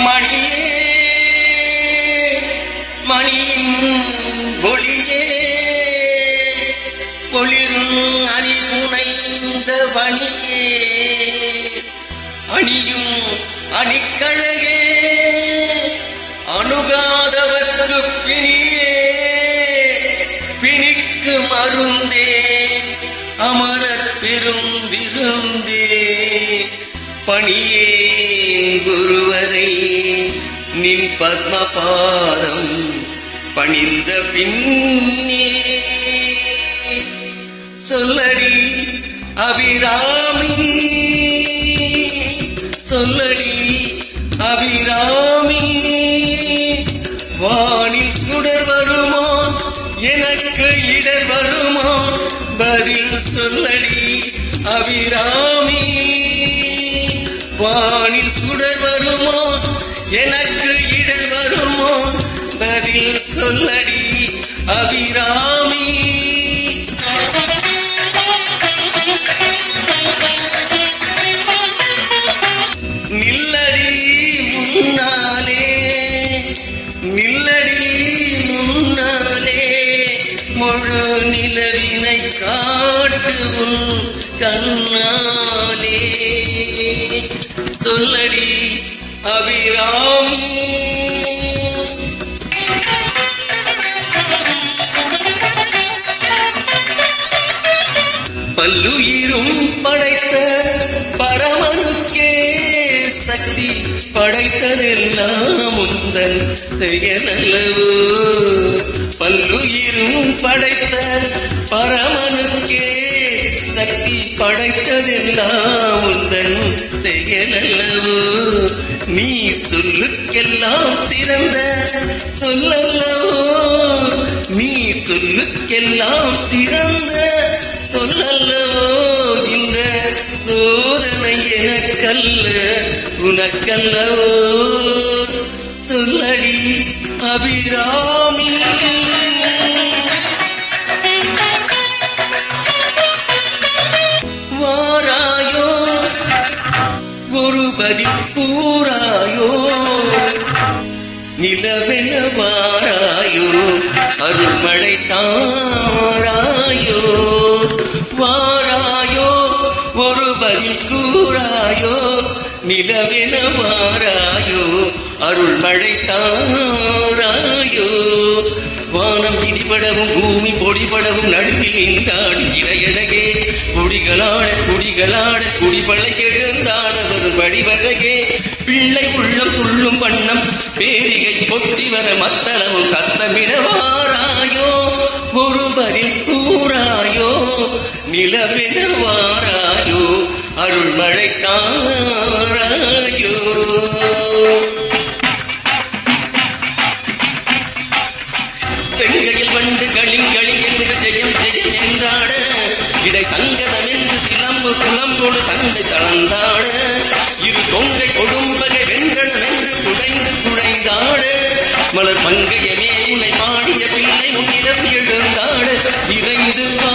மணியே மணியின் ஒளியே ஒளிரும் அணிபுனைந்த பணியே அணியும் அணிக்கழகே அணுகாதவர்க்கு பிணியே பிணிக்கு மருந்தே அமரர் பெரும் விருந்தே பணியே குருவரை நின் பத்மபாதம் பணிந்த பின்னே சொல்லடி அபிராமி சொல்லடி அபிராமி வானில் சுடர் வருமா எனக்கு இடர் வருமா பதில் சொல்லடி அபிராமி வானில் சுடர் வருமா எனக்கு இடர் வருமா பதில் சொல்லடி அபிராமி நில்லடி முன்னாலே நில்லடி முன்னாலே முழு நிலவினை காட்டுவும் கண்ணாலே சொல்லடி அபிராமி பல்லுயிரும் படைத்த பரமனுக்கே சக்தி படைத்ததெல்லாம் உந்தன் செயலல்லவோ பல்லுயிரும் படைத்த பரமனுக்கே சக்தி படைத்ததெல்லாம் உந்தன் செயலல்லவோ நீ சொல்லுக்கெல்லாம் சிறந்த சொல்லல்லவோ நீ சொல்லுக்கெல்லாம் சிறந்த சொல்லல்லவோ இந்த சோதனை எனக்கல்ல உனக்கல்லவோ சொல்லடி அபிராமி வாராயோ ஒரு பதில் கூறாயோ நிலவென வாராயோ அருள்மழை தாராயோ வாராயோ ஒரு பதில் கூறாயோ நிலவென வாராயோ அருள்மழை தாராயோ வானம் இடிபடவும் பூமி பொடிபடவும் நடுவில் நின்றாடும் இடையழகே குடிகளாட குடிகளாட குடிபழை எழுந்தாட ஒரு வழிபழகே பிள்ளை உள்ளம் துள்ளும் வண்ணம் பேரிகை கொட்டி வர மத்தளவும் சத்தமிட வாராயோ ஒரு பதில் கூறாயோ நிலவென வாராயோ அருள்மழை தாராயோ செங்கையில் வந்து களிங்களில் என்ற ஜெயம் ஜெயம் என்றாட இடை சங்கதம் என்று சிலம்பு குளம்போடு சந்தை தளர்ந்தாட இரு தொங்கை கொடும்பகை வென்றனம் என்று குடைந்து குடைந்தாட மலர் மங்கையமே உன்னை பாடிய பிள்ளை முன்னிடம் எழுந்தாட இறைந்து வா